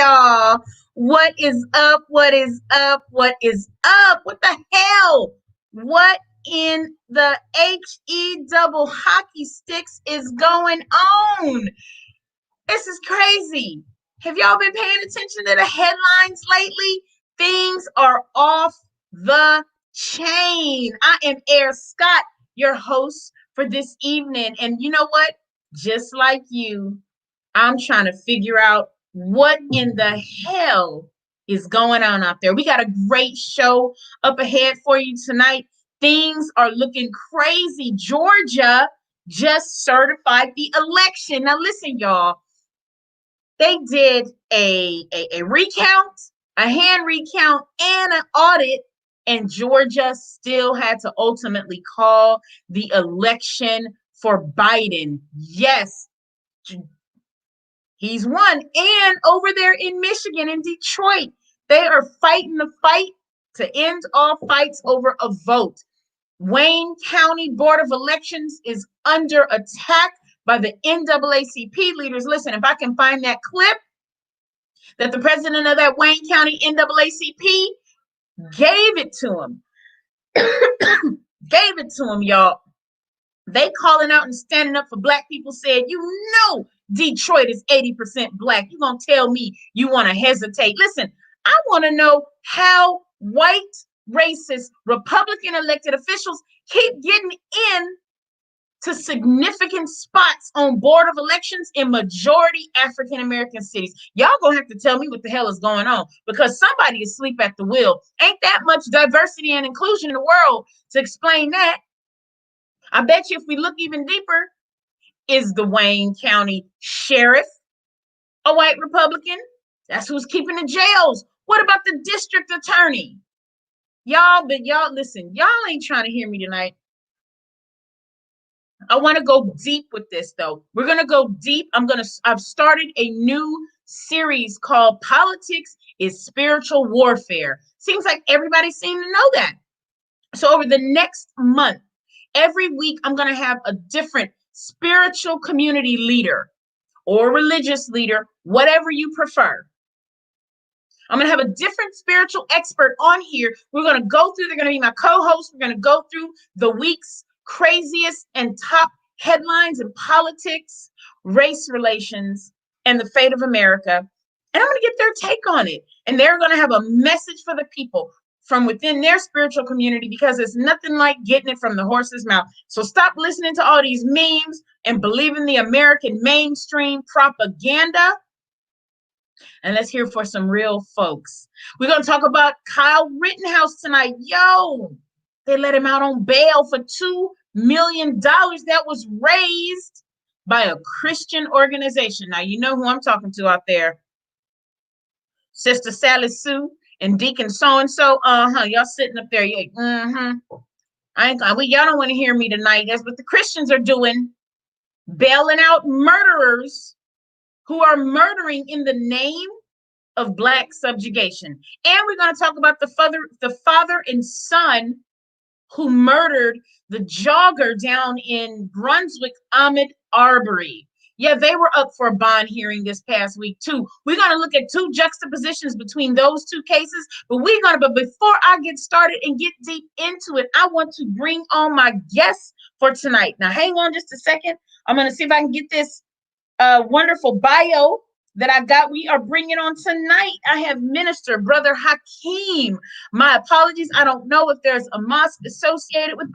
y'all. What is up? What is up? What is up? What the hell? What in the HE double hockey sticks is going on? This is crazy. Have y'all been paying attention to the headlines lately? Things are off the chain. I am Air Scott, your host for this evening. And you know what? Just like you, I'm trying to figure out what in the hell is going on out there. We got a great show up ahead for you tonight. Things are looking crazy. Georgia just certified the election. Now listen, y'all. They did a recount, a hand recount, and an audit, and Georgia still had to ultimately call the election for Biden. Yes, he's won. And over there in Michigan, in Detroit, they are fighting the fight to end all fights over a vote. Wayne County Board of Elections is under attack by the NAACP leaders. Listen, if I can find that clip that the president of that Wayne County NAACP gave it to him. Gave it to him, y'all. They calling out and standing up for Black people, said, you know Detroit is 80% Black. You gonna tell me you want to hesitate? Listen, I want to know how white, racist, Republican elected officials keep getting in to significant spots on board of elections in majority African American cities. Y'all gonna have to tell me what the hell is going on, because somebody is asleep at the wheel. Ain't that much diversity and inclusion in the world to explain that. I bet you if we look even deeper, is the Wayne County sheriff a white Republican? That's who's keeping the jails. What about the district attorney? Y'all listen, y'all ain't trying to hear me tonight. I want to go deep with this though. We're going to go deep. I've started a new series called Politics is Spiritual Warfare. Seems like everybody seems to know that. So over the next month, every week, I'm going to have a different spiritual community leader or religious leader, whatever you prefer. I'm going to have a different spiritual expert on here. We're going to go through, they're going to be my co-host. We're going to go through the week's craziest and top headlines in politics, race relations, and the fate of America. And I'm going to get their take on it. And they're going to have a message for the people from within their spiritual community, because it's nothing like getting it from the horse's mouth. So stop listening to all these memes and believing the American mainstream propaganda. And let's hear for some real folks. We're going to talk about Kyle Rittenhouse tonight. Yo, they let him out on bail for $2 million that was raised by a Christian organization. Now, you know who I'm talking to out there. Sister Sally Sue and Deacon so-and-so. Y'all sitting up there. Y'all don't want to hear me tonight. That's what the Christians are doing. Bailing out murderers who are murdering in the name of Black subjugation. And we're going to talk about the father and son who murdered the jogger down in Brunswick, Ahmaud Arbery. Yeah, they were up for a bond hearing this past week too. We're going to look at two juxtapositions between those two cases, but before I get started and get deep into it, I want to bring on my guests for tonight. Now, hang on just a second. I'm going to see if I can get this wonderful bio that I got. We are bringing on tonight. I have Minister Brother Hakeem. My apologies. I don't know if there's a mosque associated with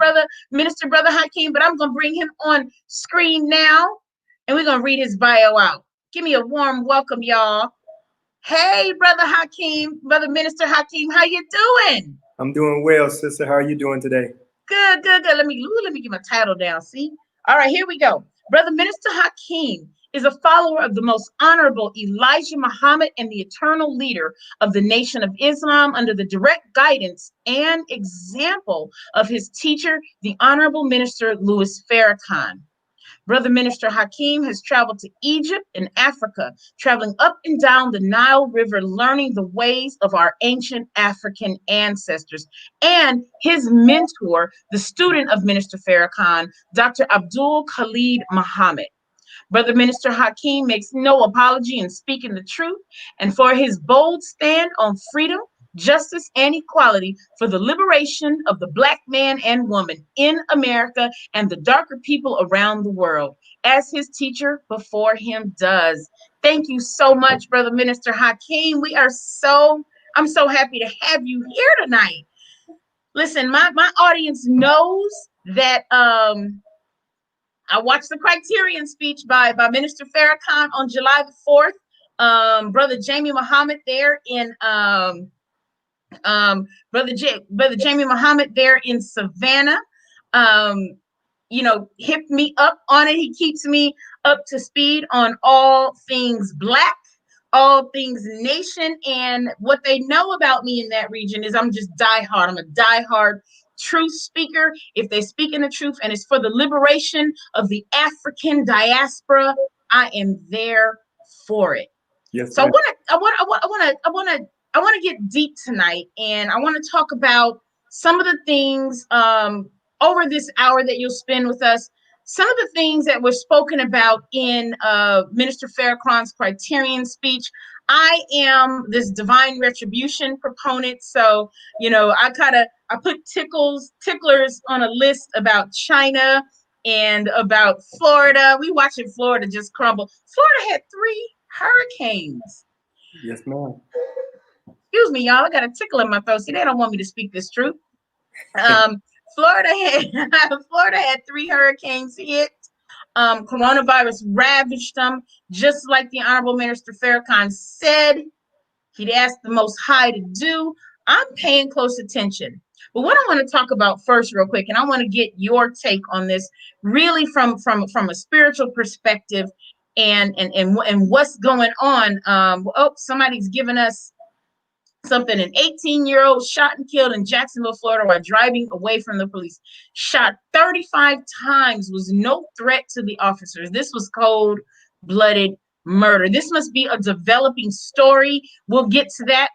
Minister Brother Hakeem, but I'm going to bring him on screen now, and we're going to read his bio out. Give me a warm welcome, y'all. Hey, Brother Hakeem, Brother Minister Hakeem, how you doing? I'm doing well, sister. How are you doing today? Good. Let me get my title down. See? All right, here we go. Brother Minister Hakeem is a follower of the most honorable Elijah Muhammad and the eternal leader of the Nation of Islam, under the direct guidance and example of his teacher, the Honorable Minister Louis Farrakhan. Brother Minister Hakeem has traveled to Egypt and Africa, traveling up and down the Nile River, learning the ways of our ancient African ancestors. And his mentor, the student of Minister Farrakhan, Dr. Abdul Khalid Muhammad. Brother Minister Hakeem makes no apology in speaking the truth, and for his bold stand on freedom, justice, and equality for the liberation of the Black man and woman in America and the darker people around the world, as his teacher before him does. Thank you so much, Brother Minister Hakeem. I'm so happy to have you here tonight. Listen, my audience knows that I watched the Criterion speech by Minister Farrakhan on July the 4th. Brother Jamie Muhammad there in Brother Jamie Muhammad there in Savannah. Hit me up on it. He keeps me up to speed on all things Black, all things nation, and what they know about me in that region is I'm just diehard. I'm a diehard truth speaker. If they speak in the truth and it's for the liberation of the African diaspora, I am there for it. Yes, So ma'am. I want to get deep tonight, and I want to talk about some of the things over this hour that you'll spend with us. Some of the things that were spoken about in Minister Farrakhan's Criterion speech. I am this divine retribution proponent, so I put ticklers on a list about China and about Florida. We watching Florida just crumble. Florida had 3 hurricanes. Yes, ma'am. Excuse me, y'all. I got a tickle in my throat. See, they don't want me to speak this truth. Florida had 3 hurricanes hit. Coronavirus ravaged them, just like the Honorable Minister Farrakhan said he'd asked the Most High to do. I'm paying close attention. But what I want to talk about first, real quick, and I want to get your take on this, really from a spiritual perspective, and what's going on. Somebody's giving us something. An 18-year-old shot and killed in Jacksonville, Florida, while driving away from the police. Shot 35 times, was no threat to the officers. This was cold-blooded murder. This must be a developing story. We'll get to that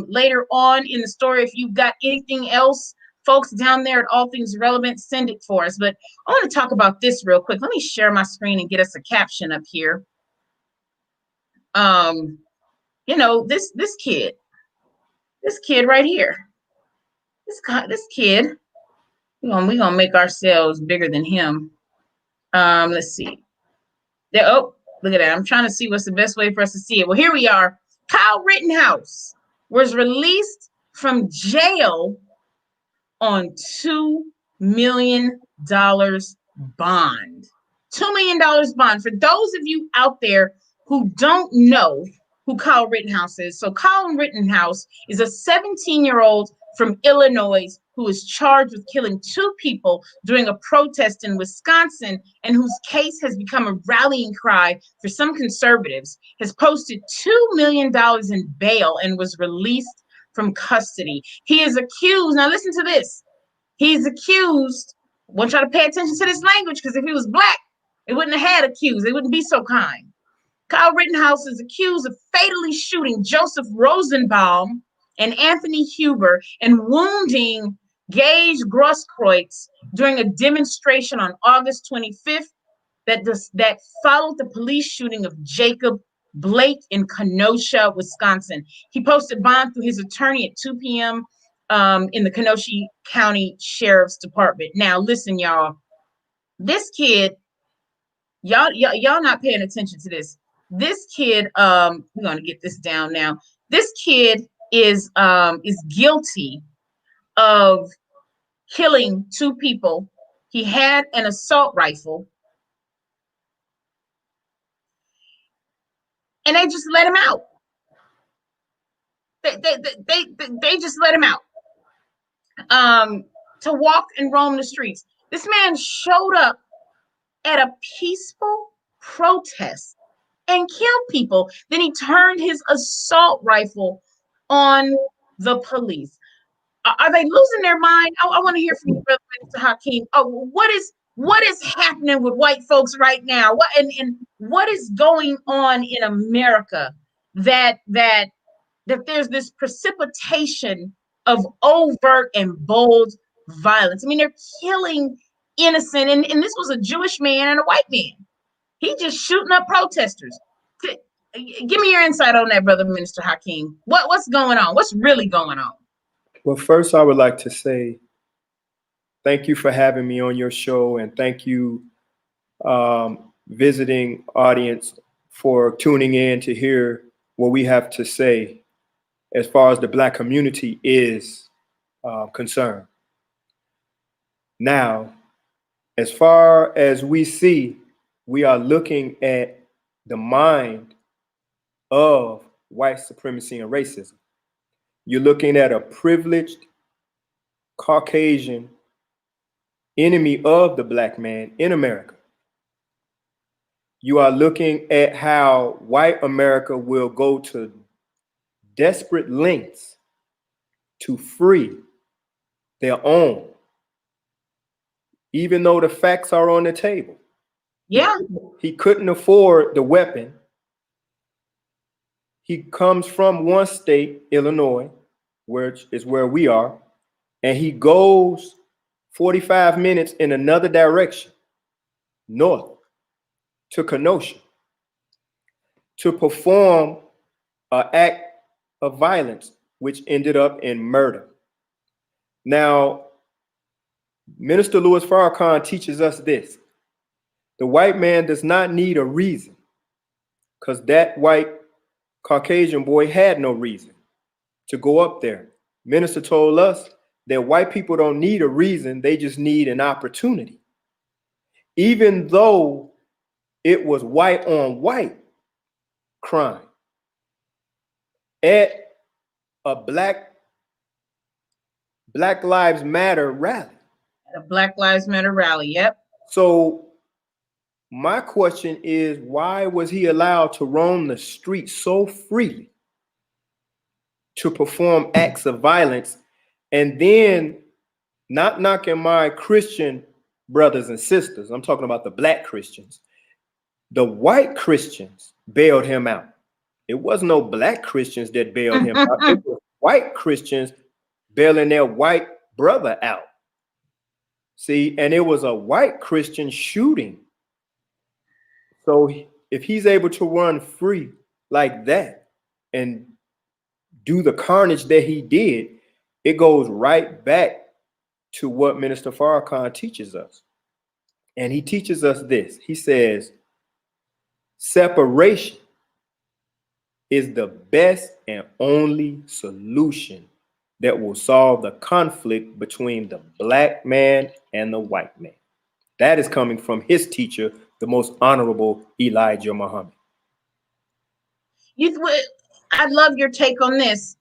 later on in the story. If you've got anything else, folks down there at All Things Relevant, send it for us. But I want to talk about this real quick. Let me share my screen and get us a caption up here. This kid right here. This kid. We're gonna make ourselves bigger than him. Let's see. There. Oh, look at that. I'm trying to see what's the best way for us to see it. Well, here we are. Kyle Rittenhouse was released from jail on $2 million bond. $2 million bond. For those of you out there who don't know who Kyle Rittenhouse is, so Kyle Rittenhouse is a 17-year-old from Illinois who is charged with killing 2 people during a protest in Wisconsin, and whose case has become a rallying cry for some conservatives, has posted $2 million in bail and was released from custody. He is accused, now listen to this, he's accused, I want y'all to pay attention to this language, because if he was Black, it wouldn't have had accused, they wouldn't be so kind. Kyle Rittenhouse is accused of fatally shooting Joseph Rosenbaum and Anthony Huber and wounding Gage Grosskreutz during a demonstration on August 25th that followed the police shooting of Jacob Blake in Kenosha, Wisconsin. He posted bond through his attorney at 2 p.m. In the Kenosha County Sheriff's Department. Now, listen, y'all. This kid, y'all not paying attention to this. This kid, we're gonna get this down now. This kid is guilty of killing 2 people. He had an assault rifle, and they just let him out. They just let him out to walk and roam the streets. This man showed up at a peaceful protest and killed people. Then he turned his assault rifle on the police. Are they losing their mind? I want to hear from you, Brother Minister Hakeem. What is happening with white folks right now? What is going on in America that there's this precipitation of overt and bold violence? I mean, they're killing innocent, and this was a Jewish man and a white man. He just shooting up protesters. Give me your insight on that, brother Minister Hakeem. What's going on? What's really going on? Well, first, I would like to say thank you for having me on your show, and thank you, visiting audience, for tuning in to hear what we have to say as far as the Black community is concerned. Now, as far as we see, we are looking at the mind of white supremacy and racism. You're looking at a privileged Caucasian enemy of the Black man in America. You are looking at how white America will go to desperate lengths to free their own, even though the facts are on the table. Yeah. He couldn't afford the weapon. He comes from one state, Illinois, which is where we are, and he goes 45 minutes in another direction, north, to Kenosha, to perform an act of violence, which ended up in murder. Now, Minister Louis Farrakhan teaches us this: the white man does not need a reason, because that white Caucasian boy had no reason to go up there. Minister told us that white people don't need a reason, they just need an opportunity. Even though it was white on white crime at a Black Lives Matter rally. A Black Lives Matter rally, yep. So my question is, why was he allowed to roam the streets so freely to perform acts of violence, and then, not knocking my Christian brothers and sisters, I'm talking about the Black Christians, the white Christians bailed him out. It wasn't no Black Christians that bailed him out. It was white Christians bailing their white brother out. See, and it was a white Christian shooting. So if he's able to run free like that and do the carnage that he did, it goes right back to what Minister Farrakhan teaches us. And he teaches us this. He says, separation is the best and only solution that will solve the conflict between the Black man and the white man. That is coming from his teacher, the most honorable Elijah Muhammad. I love your take on this.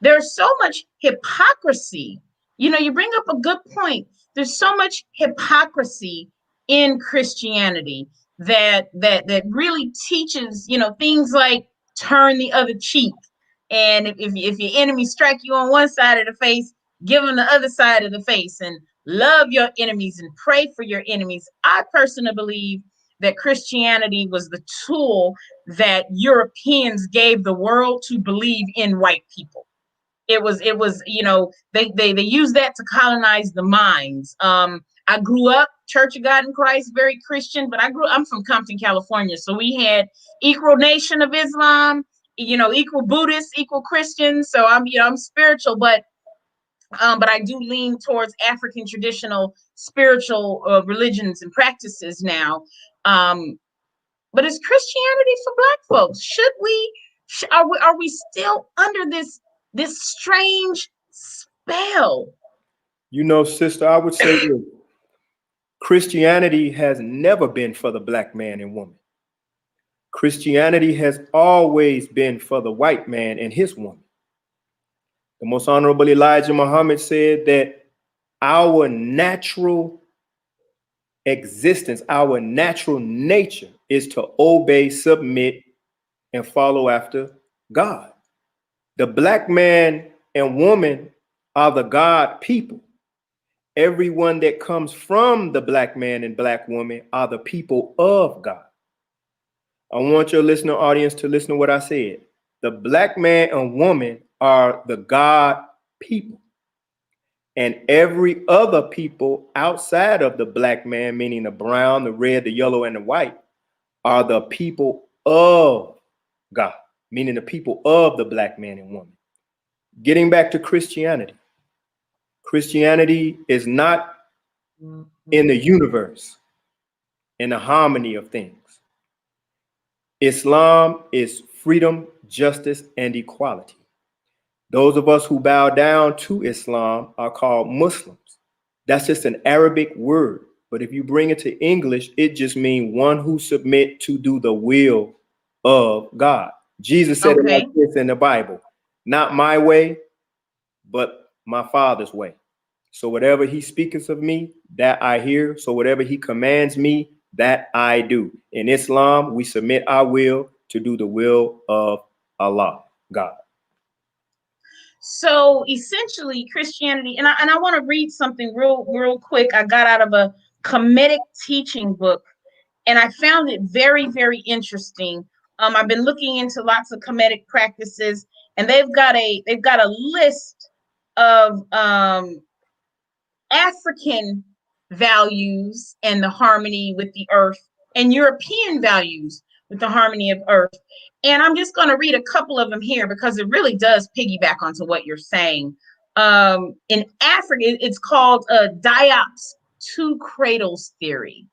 There's so much hypocrisy. You bring up a good point. There's so much hypocrisy in Christianity that really teaches, things like turn the other cheek. And if your enemy strike you on one side of the face, give them the other side of the face, and love your enemies and pray for your enemies. I personally believe that Christianity was the tool that Europeans gave the world to believe in white people. It was, they used that to colonize the minds. I grew up Church of God in Christ, very Christian, but I'm from Compton, California. So we had equal Nation of Islam, equal Buddhists, equal Christians. So I'm spiritual, but I do lean towards African traditional spiritual religions and practices now. But is Christianity for Black folks? Are we still under this strange spell? Sister, I would say this. Christianity has never been for the Black man and woman. Christianity has always been for the white man and his woman. The most honorable Elijah Muhammad said that our natural existence, our natural nature is to obey, submit, and follow after God. The Black man and woman are the God people. Everyone that comes from the Black man and Black woman are the people of God. I want your listener audience to listen to what I said. The Black man and woman are the God people. And every other people outside of the Black man, meaning the brown, the red, the yellow, and the white, are the people of God, meaning the people of the black man and woman. Getting back to Christianity. Christianity is not in the universe, in the harmony of things. Islam is freedom, justice, and equality. Those of us who bow down to Islam are called Muslims. That's just an Arabic word. But if you bring it to English, it just means one who submit to do the will of God. Jesus said it like Okay. this in the Bible, not my way, but my Father's way. So whatever he speaketh of me, that I hear. So whatever he commands me, that I do. In Islam, we submit our will to do the will of Allah, God. So essentially, Christianity, and I want to read something real quick. I got out of a Kemetic teaching book, and I found it very interesting. I've been looking into lots of Kemetic practices, and they've got a list of African values and the harmony with the earth, and European values with the harmony of earth. And I'm just going to read a couple of them here because it really does piggyback onto what you're saying. In Africa, it's called Diop's two cradles theory.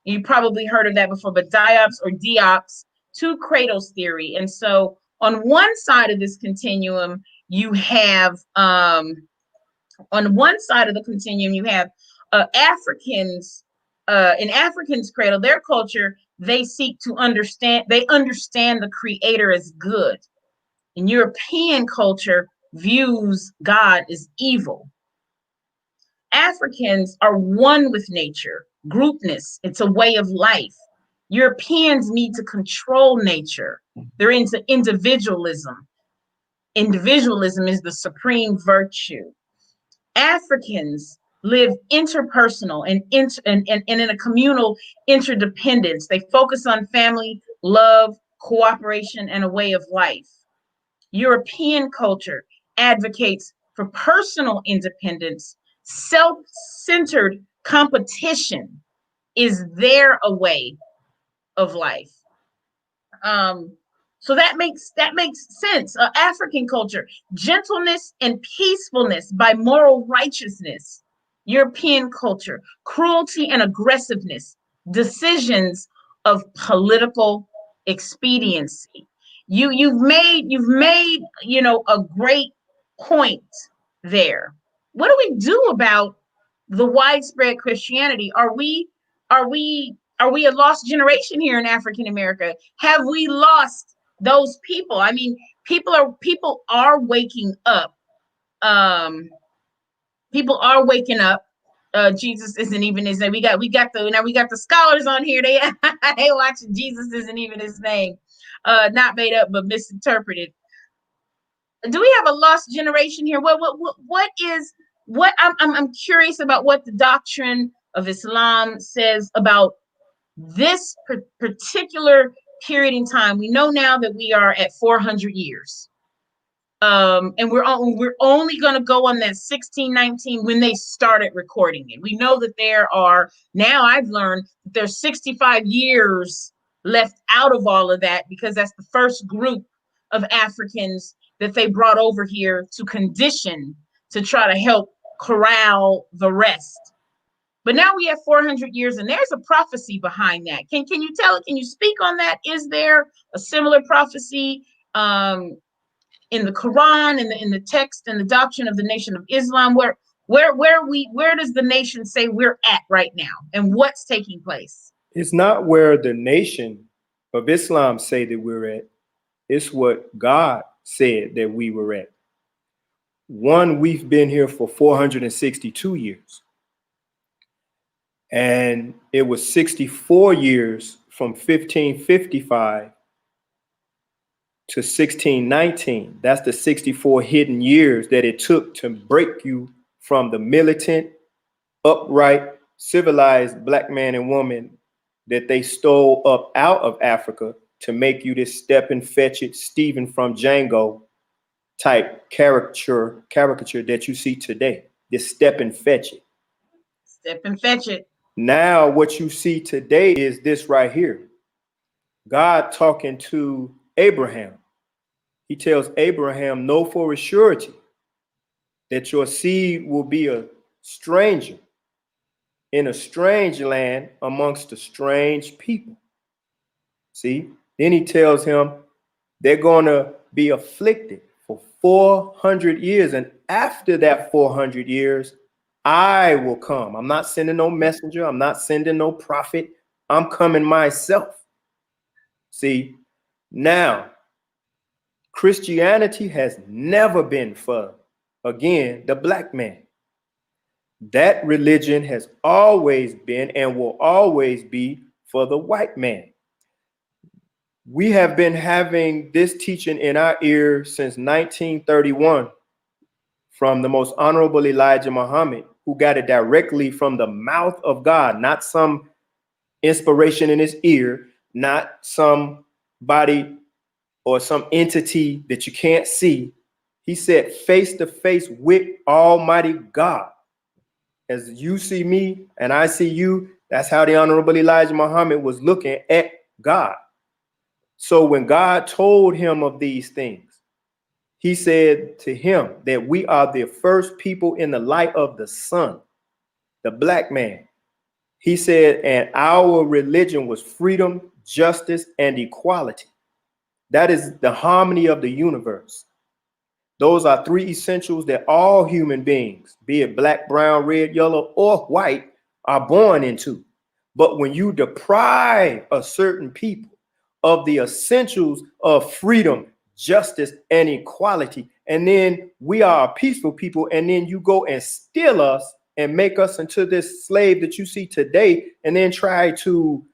You probably heard of that before, but Diop's two cradles theory. And so on one side of this continuum, you have on one side of the continuum, you have Africans. In Africans' cradle, their culture, they seek to understand. They understand the Creator as good. In European culture, views God as evil. Africans are one with nature. Groupness, it's a way of life. Europeans need to control nature. They're into individualism. Individualism is the supreme virtue. Africans live interpersonal and in a communal interdependence. They focus on family, love, cooperation, and a way of life. European culture advocates for personal independence. Self-centered competition is their way of life. So that makes sense. African culture, gentleness and peacefulness by moral righteousness. European culture, cruelty and aggressiveness, decisions of political expediency. You've made a great point there. What do we do about the widespread Christianity? Are we a lost generation here in African America? Have we lost those people? I mean, people are waking up. People are waking up. Jesus isn't even his name. We got the scholars on here. They they watching Jesus isn't even his name. Not made up but misinterpreted. Do we have a lost generation here? What I'm curious about what the doctrine of Islam says about this particular period in time. We know now that we are at 400 years. And we're only going to go on that 1619 when they started recording it. We know that there are, now I've learned that there's 65 years left out of all of that, because that's the first group of Africans that they brought over here to condition to try to help corral the rest. But now we have 400 years, and there's a prophecy behind that. Can you tell it? Can you speak on that? Is there a similar prophecy in the Quran, in the text and the doctrine of the Nation of Islam? Where does the nation say we're at right now, and what's taking place? It's not where the Nation of Islam say that we're at. It's what God said that we were at. One, we've been here for 462 years. And it was 64 years from 1555 to 1619. That's the 64 hidden years that it took to break you from the militant, upright, civilized black man and woman that they stole up out of Africa to make you this step and fetch it Stephen from Django type caricature that you see today. This step and fetch it. Step and fetch it. Now what you see today is this right here. God talking to Abraham. He tells Abraham, know for a surety that your seed will be a stranger in a strange land amongst a strange people. See? Then he tells him they're going to be afflicted for 400 years. And after that 400 years, I will come. I'm not sending no messenger. I'm not sending no prophet. I'm coming myself. See? Now, Christianity has never been for, again, the black man. That religion has always been and will always be for the white man. We have been having this teaching in our ear since 1931 from the most honorable Elijah Muhammad, who got it directly from the mouth of God, not some inspiration in his ear, not somebody or some entity that you can't see. He said face to face with Almighty God. As you see me and I see you, that's how the Honorable Elijah Muhammad was looking at God. So when God told him of these things, he said to him that we are the first people in the light of the sun, the black man. He said, and our religion was freedom, justice, and equality. That is the harmony of the universe. Those are three essentials that all human beings, be it black, brown, red, yellow, or white, are born into. But when you deprive a certain people of the essentials of freedom, justice, and equality, and then we are a peaceful people, and then you go and steal us and make us into this slave that you see today, and then try to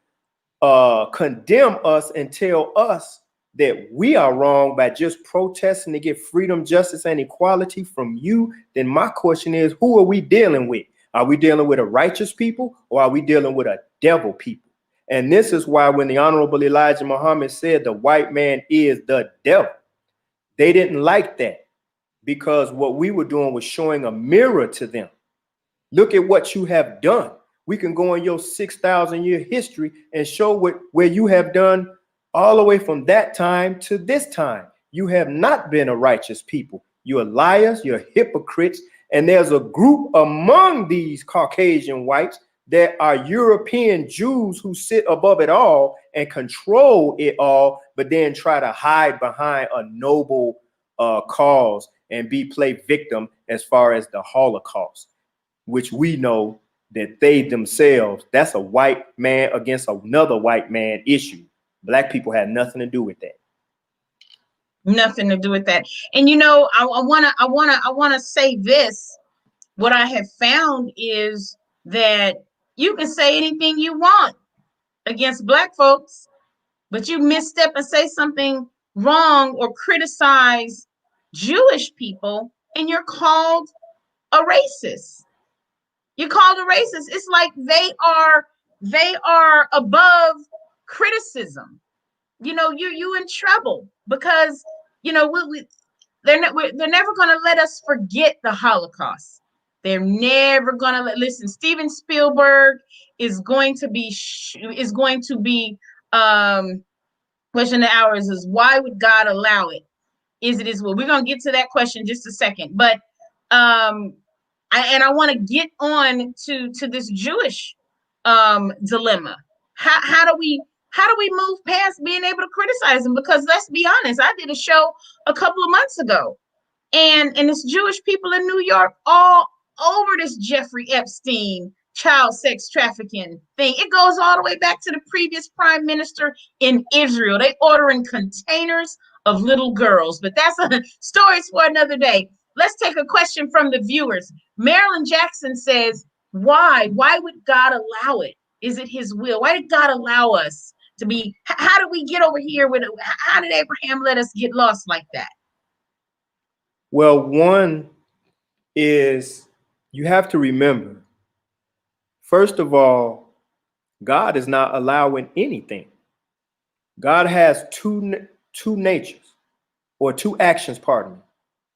condemn us and tell us that we are wrong by just protesting to get freedom, justice, and equality from you, then my question is, who are we dealing with? Are we dealing with a righteous people, or are we dealing with a devil people? And this is why when the Honorable Elijah Muhammad said the white man is the devil, they didn't like that, because what we were doing was showing a mirror to them. Look at what you have done. We can go in your 6,000 year history and show where you have done all the way from that time to this time. You have not been a righteous people. You're liars, you're hypocrites. And there's a group among these Caucasian whites that are European Jews who sit above it all and control it all, but then try to hide behind a noble cause and play victim as far as the Holocaust, which we know that they themselves, that's a white man against another white man issue. Black people had nothing to do with that. Nothing to do with that. And I wanna say this. What I have found is that you can say anything you want against Black folks, but you misstep and say something wrong or criticize Jewish people, and you're called a racist. You're called a racist. It's like they are above criticism. You in trouble because they're never going to let us forget the Holocaust. They're never going to listen. Steven Spielberg is going to be question of ours is, why would God allow it? Is it his will? We're going to get to that question in just a second, but I want to get on to this Jewish dilemma. How do we move past being able to criticize them? Because let's be honest, I did a show a couple of months ago, and it's Jewish people in New York all over this Jeffrey Epstein child sex trafficking thing. It goes all the way back to the previous prime minister in Israel. They ordering containers of little girls, but that's a stories for another day. Let's take a question from the viewers. Marilyn Jackson says, why would God allow it? Is it his will? Why did God allow us to be? How did we get over here with it? How did Abraham let us get lost like that? Well, one is, you have to remember, first of all, God is not allowing anything. God has two natures, or two actions, pardon me,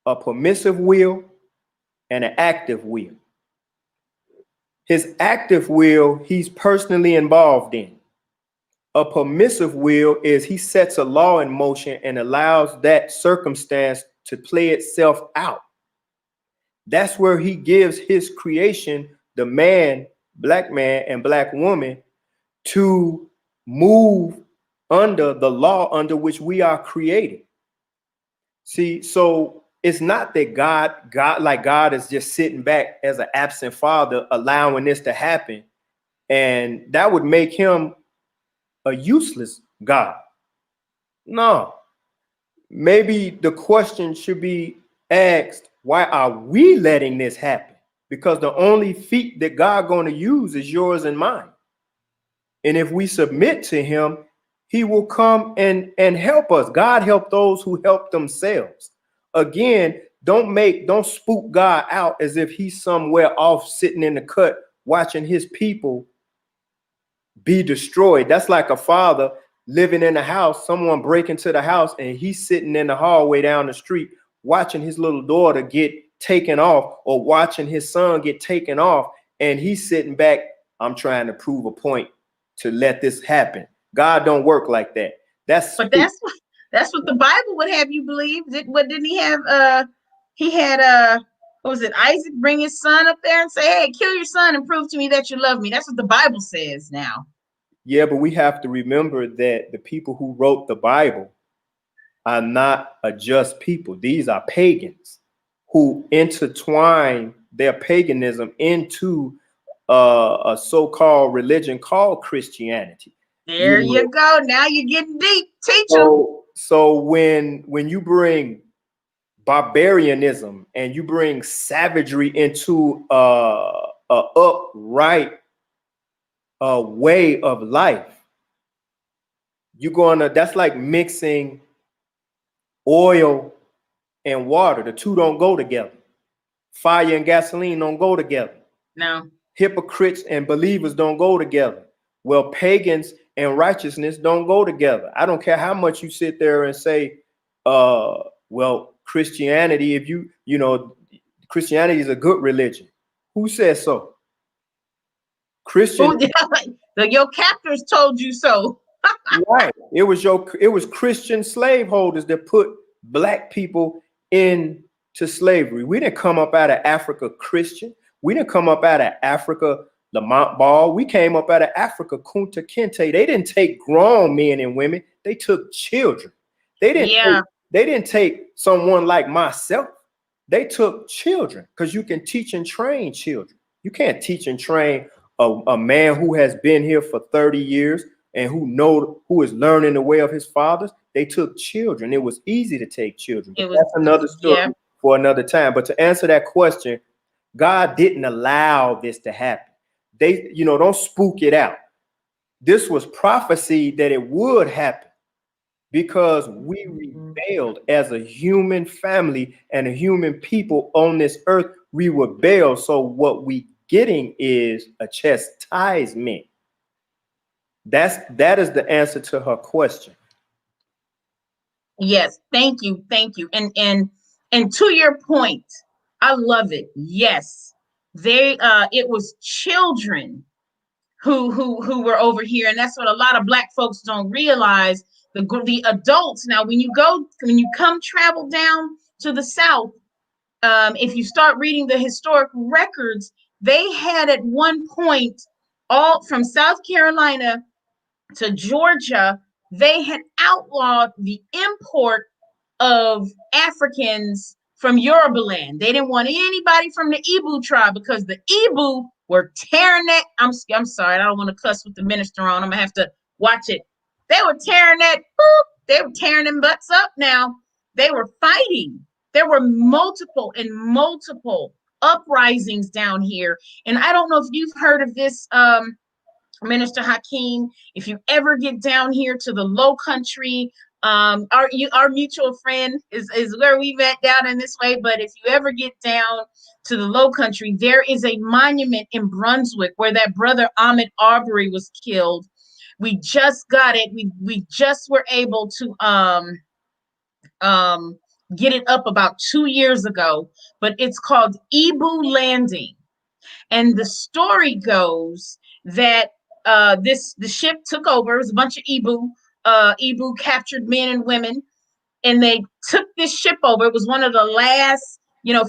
a permissive will and an active will. His active will, he's personally involved in. A permissive will is he sets a law in motion and allows that circumstance to play itself out. That's where he gives his creation, the man, black man and black woman, to move under the law under which we are created. See, so it's not that God is just sitting back as an absent father allowing this to happen, and that would make him a useless God. No, maybe the question should be asked, why are we letting this happen? Because the only feet that God going to use is yours and mine. And if we submit to him, he will come and help us. God help those who help themselves. Again, don't spook God out as if he's somewhere off sitting in the cut watching his people be destroyed. That's like a father living in a house, someone break into the house, and he's sitting in the hallway down the street watching his little daughter get taken off, or watching his son get taken off, and he's sitting back. I'm trying to prove a point to let this happen. God don't work like that. That's what the Bible would have you believe. Didn't he have he had what was it, Isaac bring his son up there and say, hey, kill your son and prove to me that you love me? That's what the Bible says now. Yeah, but we have to remember that the people who wrote the Bible are not a just people. These are pagans who intertwine their paganism into a so-called religion called Christianity. There you go. Now you're getting deep. Teach them. So when you bring barbarianism and you bring savagery into a upright way of life, that's like mixing oil and water. The two don't go together. Fire and gasoline don't go together. No. Hypocrites and believers don't go together. Well, pagans and righteousness don't go together. I don't care how much you sit there and say, well, Christianity, if you know, Christianity is a good religion. Who says so? Christian. Your captors told you so. Right. It was Christian slaveholders that put black people into slavery. We didn't come up out of Africa Christian. We didn't come up out of Africa Lamont Ball. We came up out of Africa Kunta Kinte. They didn't take grown men and women. They took children. They didn't take someone like myself. They took children, because you can teach and train children. You can't teach and train a man who has been here for 30 years and who is learning the way of his fathers. They took children. It was easy to take children. That's another story for another time. But to answer that question, God didn't allow this to happen. They, don't spook it out. This was prophecy that it would happen because we rebelled as a human family and a human people on this earth. We rebelled. So what we getting is a chastisement. That is the answer to her question. Yes, thank you. And to your point, I love it. Yes, it was children who were over here, and that's what a lot of Black folks don't realize. The adults now, when you come travel down to the South, if you start reading the historic records, they had at one point, all from South Carolina to Georgia, they had outlawed the import of Africans from Yoruba land. They didn't want anybody from the Igbo tribe because the Igbo were tearing that. I'm sorry, I don't want to cuss with the minister on. I'm gonna have to watch it. They were tearing that. They were tearing them butts up. Now they were fighting. There were multiple uprisings down here, and I don't know if you've heard of this, Minister Hakeem. If you ever get down here to the Low Country, our mutual friend is where we met down in this way. But if you ever get down to the Low Country, there is a monument in Brunswick where that brother Ahmed Arbery was killed. We just got it. We just were able to get it up about 2 years ago, but it's called Ibu Landing. And the story goes that the ship took over. It was a bunch of Ibu captured men and women, and they took this ship over. It was one of the last,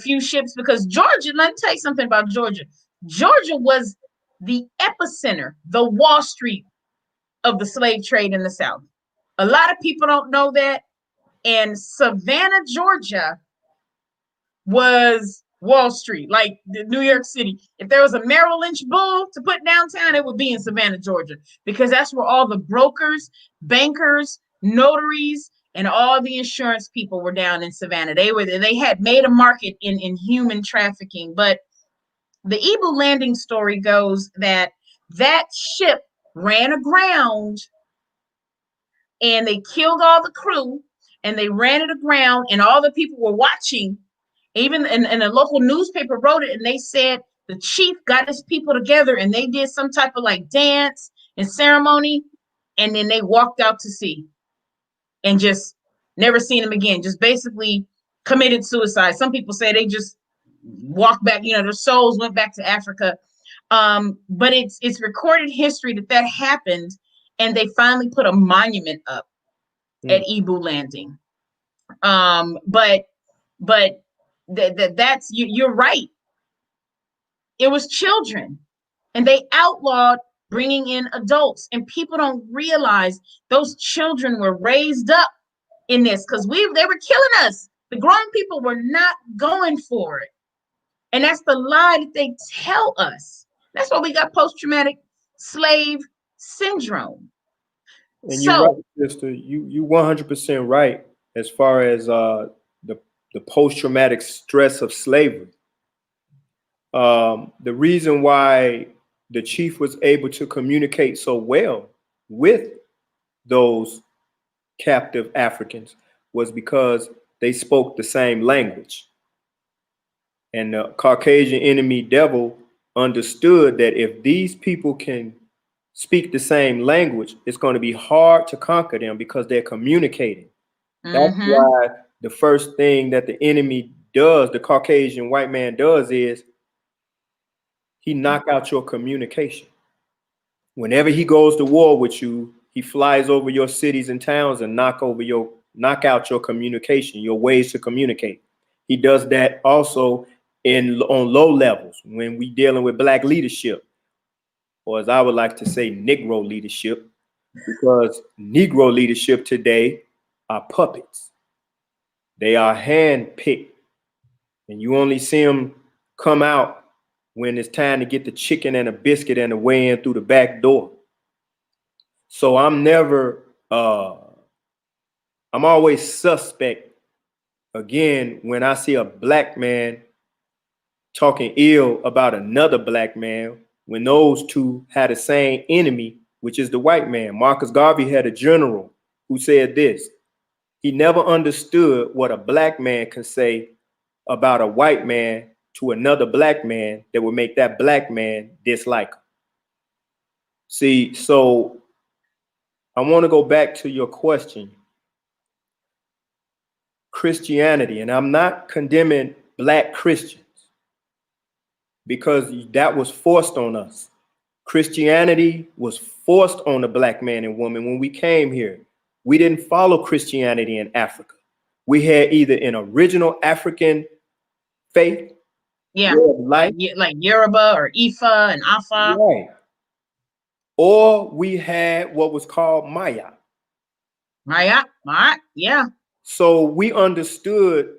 few ships, because Georgia, let me tell you something about Georgia. Georgia was the epicenter, the Wall Street of the slave trade in the South. A lot of people don't know that. And Savannah, Georgia was Wall Street, like New York City. If there was a Merrill Lynch bull to put downtown, it would be in Savannah, Georgia, because that's where all the brokers, bankers, notaries, and all the insurance people were down in Savannah. They had made a market in human trafficking. But the Ibu landing story goes that ship ran aground, and they killed all the crew, and they ran it aground, and all the people were watching. Even and a local newspaper wrote it, and they said the chief got his people together, and they did some type of like dance and ceremony, and then they walked out to sea and just never seen them again. Just basically committed suicide. Some people say they just walked back, their souls went back to Africa. But it's recorded history that happened, and they finally put a monument up at Ibu Landing. But that's you're right. It was children, and they outlawed bringing in adults, and people don't realize those children were raised up in this, because they were killing us. The grown people were not going for it, and that's the lie that they tell us. That's why we got post-traumatic slave syndrome. And you're right, sister. You 100% right as far as the post-traumatic stress of slavery. The reason why the chief was able to communicate so well with those captive Africans was because they spoke the same language. And the Caucasian enemy devil understood that if these people can speak the same language, it's going to be hard to conquer them because they're communicating. That's why the first thing that the enemy does, the Caucasian white man does, is he knock out your communication. Whenever he goes to war with you, he flies over your cities and towns and knock out your communication, your ways to communicate. He does that also on low levels when we dealing with Black leadership, or as I would like to say, Negro leadership, because Negro leadership today are puppets. They are handpicked, and you only see them come out when it's time to get the chicken and a biscuit and the way in through the back door. So I'm always suspect, again, when I see a Black man talking ill about another Black man, when those two had the same enemy, which is the white man. Marcus Garvey had a general who said this: he never understood what a Black man can say about a white man to another Black man that would make that Black man dislike him. See, so I want to go back to your question. Christianity, and I'm not condemning Black Christians, because that was forced on us. Christianity was forced on the Black man and woman when we came here. We didn't follow Christianity in Africa. We had either an original African faith, like Yoruba or Ifa and Afa, right, or we had what was called Maya. Yeah. So we understood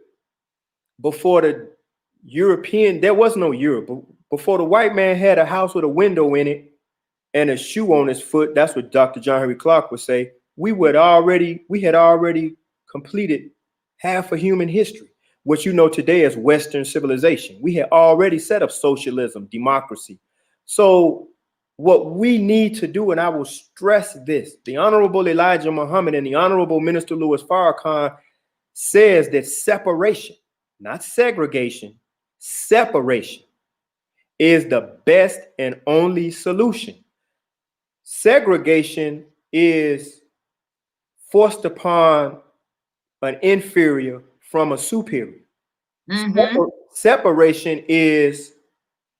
before the European, there was no Europe. Before the white man had a house with a window in it and a shoe on his foot, that's what Dr. John Henry Clarke would say, we had already completed half of human history, what you know today as Western civilization. We had already set up socialism, democracy. So what we need to do, and I will stress this, the Honorable Elijah Muhammad and the Honorable Minister Louis Farrakhan says that separation, not segregation, separation is the best and only solution. Segregation is forced upon an inferior from a superior. Separation is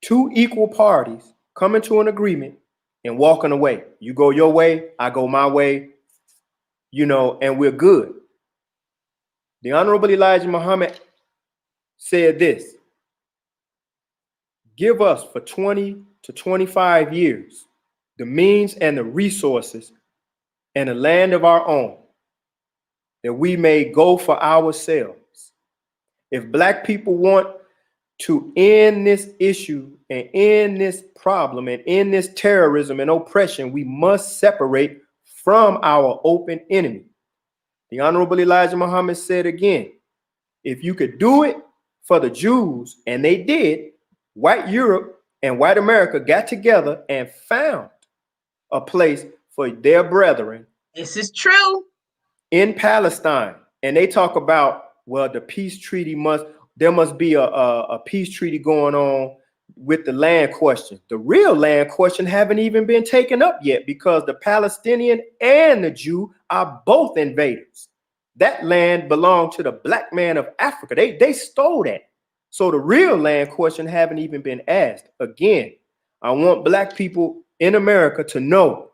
two equal parties coming to an agreement and walking away. You go your way, I go my way, and we're good. The Honorable Elijah Muhammad said this: give us for 20 to 25 years the means and the resources and a land of our own that we may go for ourselves. If Black people want to end this issue and end this problem and end this terrorism and oppression, we must separate from our open enemy. The Honorable Elijah Muhammad said again, if you could do it for the Jews, and they did, white Europe and white America got together and found a place for their brethren. This is true. In Palestine. And they talk about, well, the peace treaty there must be a peace treaty going on with the land question. The real land question haven't even been taken up yet, because the Palestinian and the Jew are both invaders. That land belonged to the Black man of Africa. They stole that. So the real land question haven't even been asked. Again, I want Black people in America to know,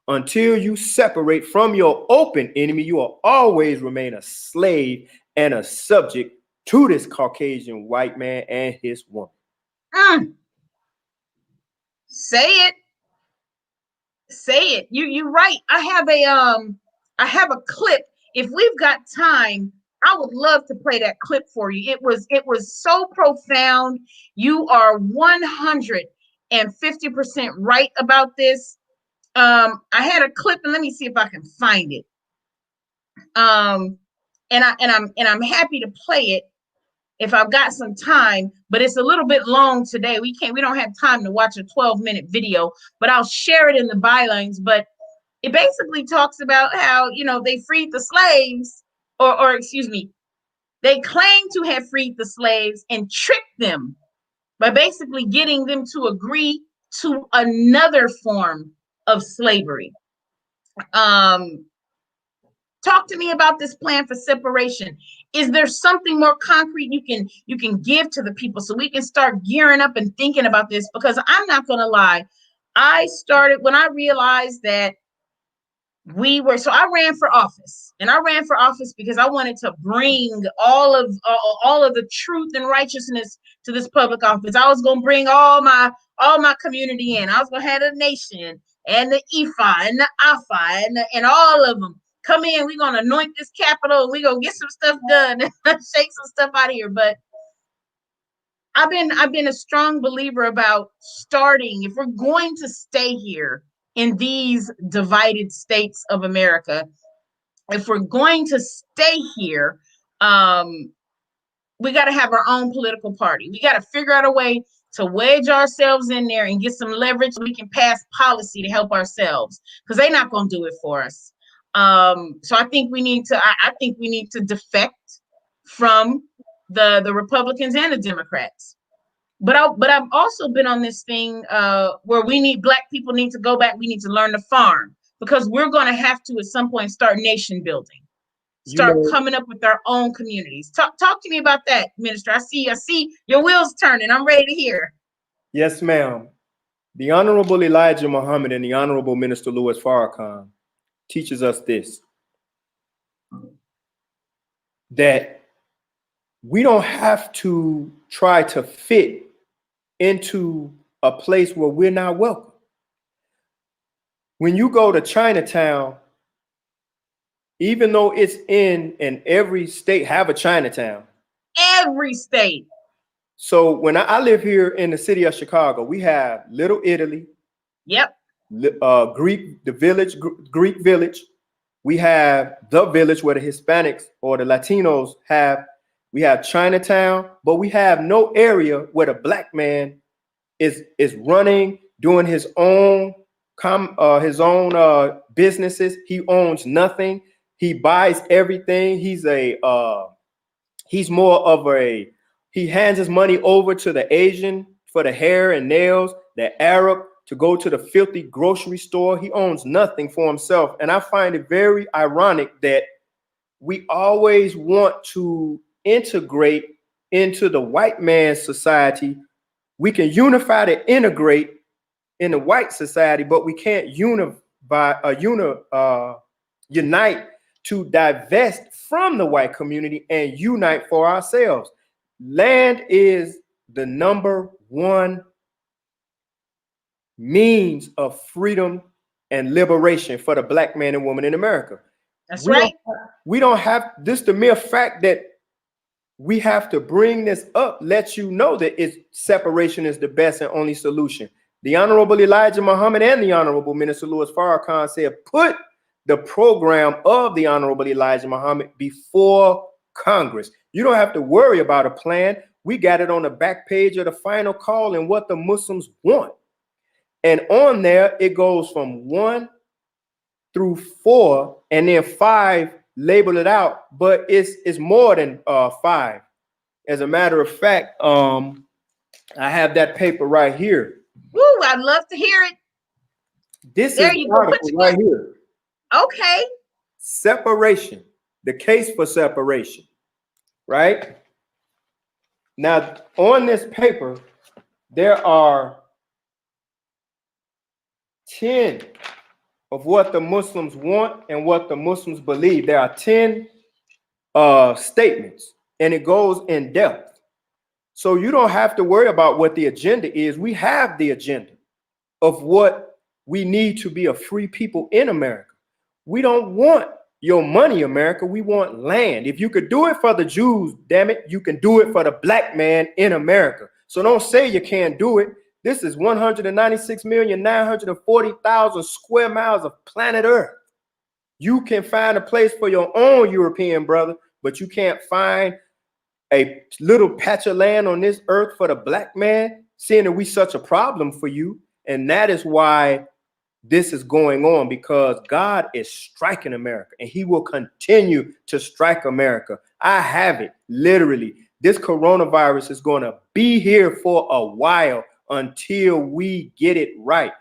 until you separate from your open enemy, you will always remain a slave and a subject to this Caucasian white man and his woman. Say it. Say it. You're right. I have a clip. If we've got time, I would love to play that clip for you. It was so profound. You are 150% right about this. I had a clip, and let me see if I can find it. And I'm happy to play it if I've got some time, but it's a little bit long today. We don't have time to watch a 12-minute video, but I'll share it in the bylines. But it basically talks about how, they freed the slaves, or excuse me, they claim to have freed the slaves and tricked them by basically getting them to agree to another form of slavery. Talk to me about this plan for separation. Is there something more concrete you can give to the people so we can start gearing up and thinking about this? Because I'm not going to lie, I started when I realized that so I ran for office, and I ran for office because I wanted to bring all of the truth and righteousness to this public office. I was going to bring all my community in. I was going to have the nation and the Ifa and the Afa and all of them come in. We're going to anoint this Capitol. We're going to get some stuff done, shake some stuff out of here. But I've been a strong believer about starting, if we're going to stay here in these divided states of America, if we're going to stay here, we got to have our own political party. We got to figure out a way to wedge ourselves in there and get some leverage so we can pass policy to help ourselves, because they're not going to do it for us. So I think we need to defect from the Republicans and the Democrats. But I've also been on this thing where Black people need to go back. We need to learn to farm, because we're going to have to at some point start nation building, start coming up with our own communities. Talk to me about that, Minister. I see your wheels turning. I'm ready to hear. Yes, ma'am. The Honorable Elijah Muhammad and the Honorable Minister Louis Farrakhan teaches us this, that we don't have to try to fit into a place where we're not welcome. When you go to Chinatown, even though it's in every state have a Chinatown. Every state. So when I live here in the city of Chicago, we have Little Italy. Yep. Greek village. We have the village where the Hispanics or the Latinos have. We have Chinatown, but we have no area where the Black man is running, doing his own businesses. He owns nothing. He buys everything. He hands his money over to the Asian for the hair and nails, the Arab to go to the filthy grocery store. He owns nothing for himself. And I find it very ironic that we always want to integrate into the white man's society. We can unify to integrate, in the white society, but we can't unite to divest from the white community and unite for ourselves. Land is the number one means of freedom and liberation for the black man and woman in America. That's right. We don't have this. The mere fact that we have to bring this up lets you know that separation is the best and only solution. The Honorable Elijah Muhammad and the Honorable Minister Louis Farrakhan said, put the program of the Honorable Elijah Muhammad before Congress. You don't have to worry about a plan. We got it on the back page of the final call and what the Muslims want. And on there, it goes from 1 through 4, and then 5 label it out, but it's more than 5. As a matter of fact, I have that paper right here. Woo, I'd love to hear it. This is the article right here. Okay. Separation, the case for separation, right? Now, on this paper, there are 10 of what the Muslims want and what the Muslims believe. There are 10 statements, and it goes in depth. So you don't have to worry about what the agenda is. We have the agenda of what we need to be a free people in America. We don't want your money, America. We want land. If you could do it for the Jews, damn it, you can do it for the black man in America. So don't say you can't do it. This is 196,940,000 square miles of planet Earth. You can find a place for your own European brother, but you can't find a little patch of land on this earth for the black man, seeing that we such a problem for you. And that is why this is going on, because God is striking America and he will continue to strike America. I have it literally. This coronavirus is going to be here for a while until we get it right.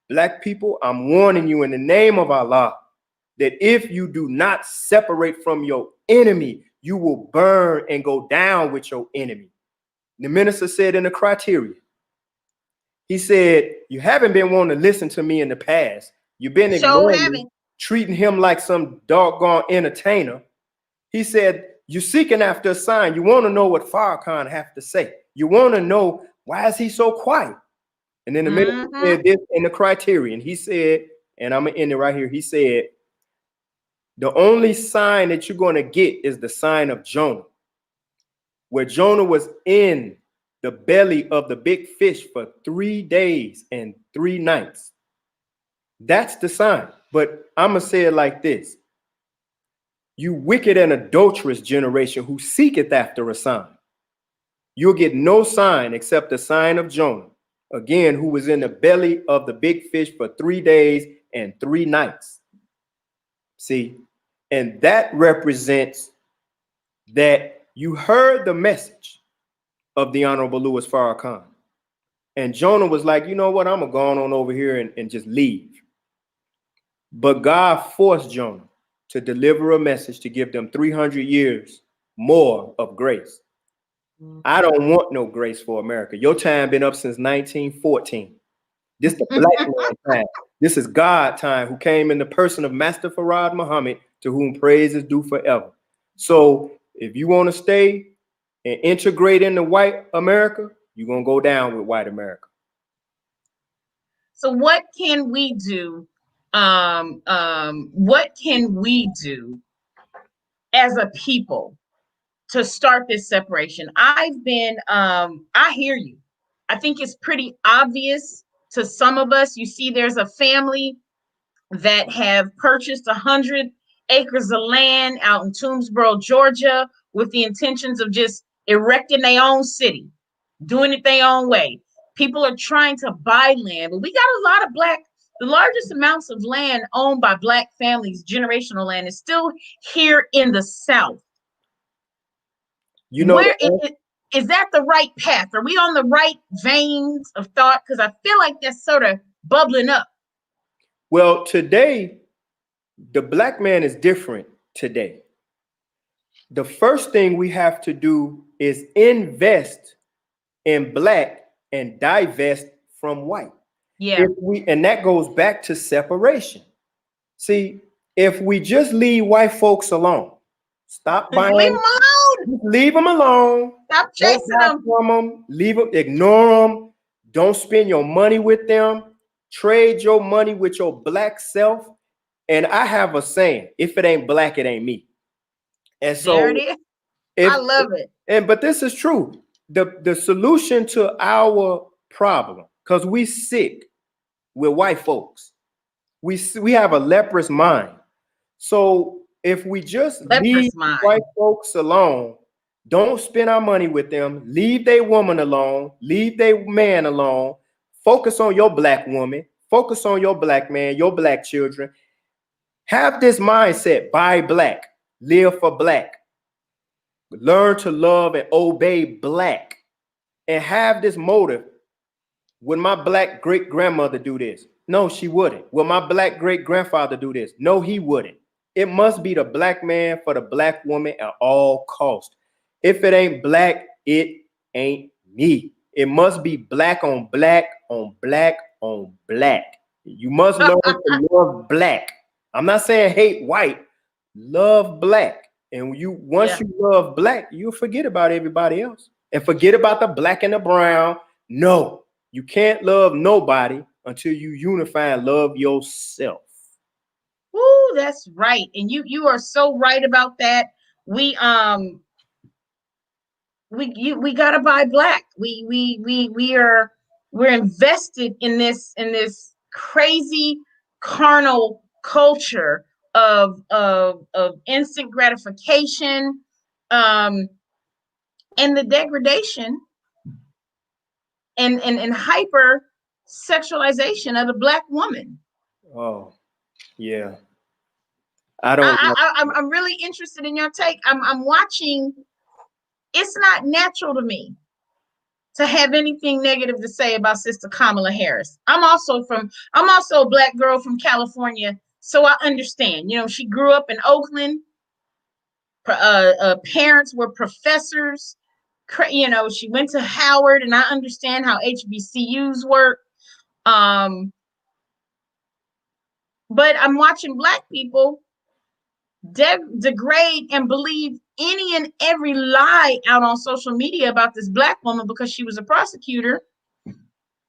Black people, I'm warning you in the name of Allah that if you do not separate from your enemy, you will burn and go down with your enemy. The minister said in the criteria, he said, you haven't been wanting to listen to me in the past. You've been ignoring me, treating him like some doggone entertainer. He said, you're seeking after a sign. You want to know what Farrakhan have to say. You want to know, why is he so quiet? And then the minister said this in the criterion. He said, and I'm going to end it right here. He said, the only sign that you're going to get is the sign of Jonah, where Jonah was in the belly of the big fish for 3 days and 3 nights. That's the sign. But I'm going to say it like this. You wicked and adulterous generation who seeketh after a sign, you'll get no sign except the sign of Jonah, again, who was in the belly of the big fish for 3 days and 3 nights. See, and that represents that you heard the message of the Honorable Louis Farrakhan. And Jonah was like, you know what, I'm going to go on over here and just leave. But God forced Jonah to deliver a message to give them 300 years more of grace. I don't want no grace for America. Your time been up since 1914. This is the black man time. This is God time, who came in the person of Master Farad Muhammad, to whom praise is due forever. So if you want to stay and integrate into white America, you're going to go down with white America. So what can we do? What can we do as a people to start this separation? I hear you. I think it's pretty obvious to some of us. You see, there's a family that have purchased 100 acres of land out in Toomsboro, Georgia, with the intentions of just erecting their own city, doing it their own way. People are trying to buy land, but we got a lot of the largest amounts of land owned by black families, generational land, is still here in the South. You know, is that the right path? Are we on the right veins of thought? Because I feel like that's sort of bubbling up. Well, today, the black man is different today. The first thing we have to do is invest in black and divest from white. Yeah. And that goes back to separation. See, if we just leave white folks alone, stop Just leave buying, them alone. leave them alone, Stop don't chasing buy them. from them, leave them, ignore them, don't spend your money with them, trade your money with your black self. And I have a saying, if it ain't black, it ain't me. And There so it is. I if love it. but this is true. The solution to our problem, because we sick with white folks. We have a leprous mind. So if we just leave Leprous mind. white folks alone, don't spend our money with them, leave their woman alone, leave their man alone, focus on your black woman, focus on your black man, your black children. Have this mindset: buy black, live for black, learn to love and obey black, and have this motive. Would my black great grandmother do this? No, she wouldn't. Will my black great grandfather do this? No, he wouldn't. It must be the black man for the black woman at all costs. If it ain't black, it ain't me. It must be black on black on black on black. You must learn to love black. I'm not saying hate white, love black. And once you love black, you'll forget about everybody else and forget about the black and the brown. No, you can't love nobody until you unify and love yourself. Ooh, that's right. And you are so right about that. We we gotta buy black. We're invested in this crazy carnal culture of instant gratification, and the degradation and hyper sexualization of the black woman. Oh, yeah. I don't know. I'm really interested in your take. I'm watching. It's not natural to me to have anything negative to say about Sister Kamala Harris. I'm also a black girl from California, so I understand. You know, she grew up in Oakland. Parents were professors. You know, she went to Howard, and I understand how HBCUs work. But I'm watching black people degrade and believe any and every lie out on social media about this black woman because she was a prosecutor,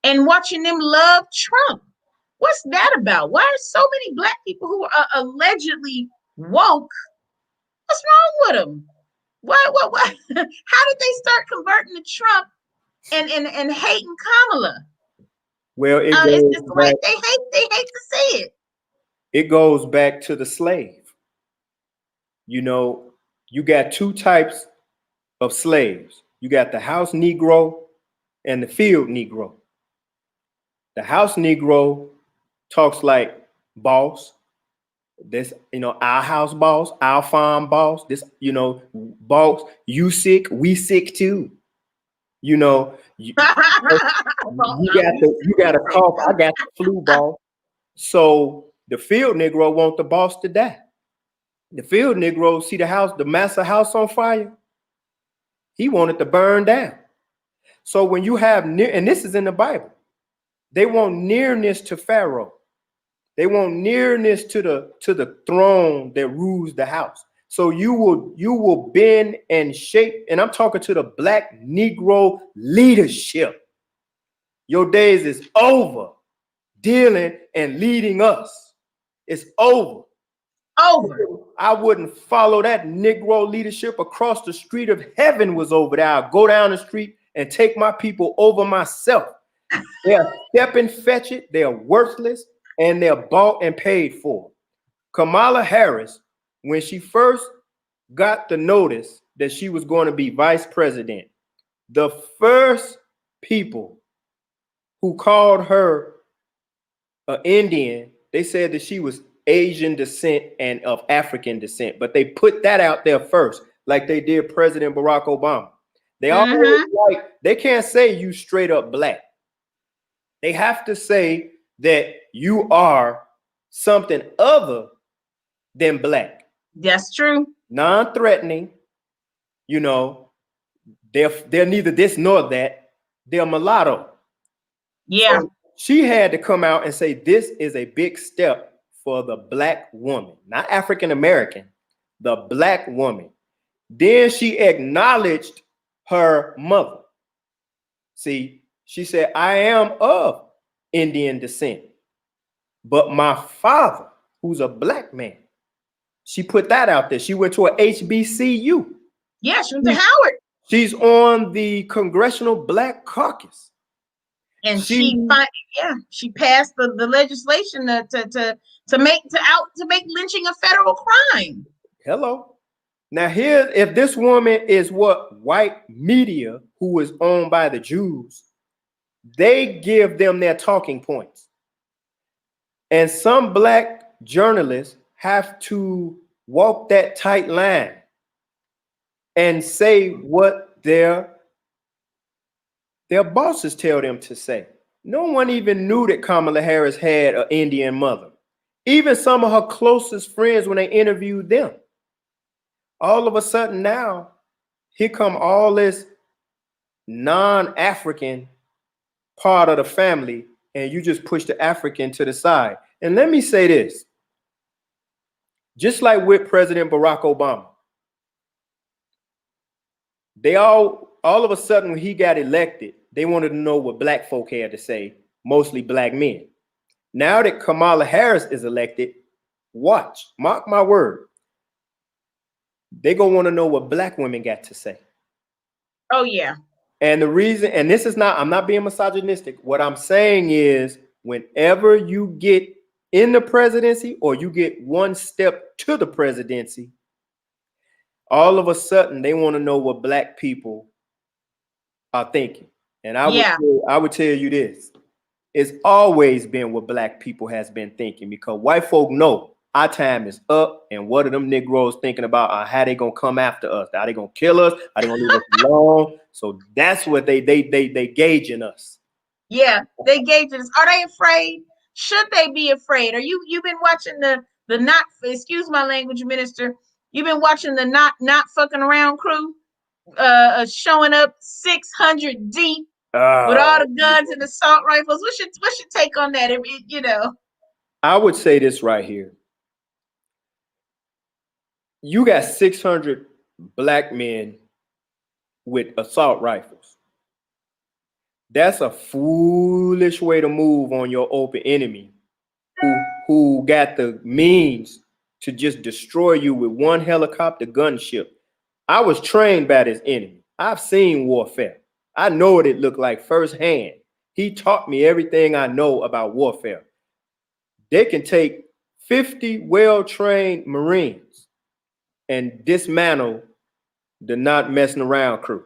and watching them love Trump. What's that about? Why are so many black people who are allegedly woke? What's wrong with them? What? How did they start converting to Trump and hating Kamala? Well, It's just the way they hate to see it. It goes back to the slave. You know, you got two types of slaves. You got the house Negro and the field Negro. The house Negro talks like boss. This, our house boss, our farm boss. This, boss. You sick, we sick too. You got a cough. I got the flu, boss. So the field Negro want the boss to die. The field Negro see the master house on fire. He wanted to burn down. So when you have and this is in the Bible, they want nearness to Pharaoh. They want nearness to the throne that rules the house. So you will bend and shape. And I'm talking to the black Negro leadership. Your days is over dealing and leading us. It's over. Over. I wouldn't follow that Negro leadership across the street. If heaven was over there, I'd go down the street and take my people over myself. They're stepping fetch it. They're worthless, and they're bought and paid for. Kamala Harris, when she first got the notice that she was going to be vice president, the first people who called her an Indian, they said that she was Asian descent and of African descent, but they put that out there first, like they did President Barack Obama. They always they can't say you straight up black. They have to say that you are something other than black. That's true. Non-threatening. They're neither this nor that. They're mulatto. Yeah. She had to come out and say, this is a big step for the black woman, not African American, the black woman. Then she acknowledged her mother. See, she said, I am of Indian descent, but my father, who's a black man, she put that out there. She went to a HBCU. Yeah, she went to Howard. She's on the Congressional Black Caucus. And she passed the legislation to make lynching a federal crime. Hello. Now here, if this woman is what white media, who is owned by the Jews, they give them their talking points. And some black journalists have to walk that tight line and say what their bosses tell them to say. No one even knew that Kamala Harris had an Indian mother. Even some of her closest friends, when they interviewed them. All of a sudden now, here come all this non-African part of the family, and you just push the African to the side. And let me say this, just like with President Barack Obama, they all of a sudden when he got elected, they wanted to know what black folk had to say, mostly black men. Now that Kamala Harris is elected, watch, mark my word, they gonna want to know what black women got to say. Oh yeah. And the reason, and this is not, I'm not being misogynistic. What I'm saying is, whenever you get in the presidency or you get one step to the presidency, all of a sudden they want to know what black people are thinking. And I would tell you this, it's always been what black people has been thinking, because white folk know our time is up, and what are them Negroes thinking about? How they gonna come after us? Are they gonna kill us? Are they gonna leave us alone? So that's what they gauging us. Yeah, they gauging us. Are they afraid? Should they be afraid? Are you've been watching the not, excuse my language, Minister? You've been watching the not fucking around crew, showing up 600 deep with all the guns and assault rifles. What's your take on that? You know, I would say this right here. You got 600 black men with assault rifles. That's a foolish way to move on your open enemy who got the means to just destroy you with one helicopter gunship. I was trained by this enemy. I've seen warfare. I know what it looked like firsthand. He taught me everything I know about warfare. They can take 50 well-trained Marines and dismantle the not messing around crew.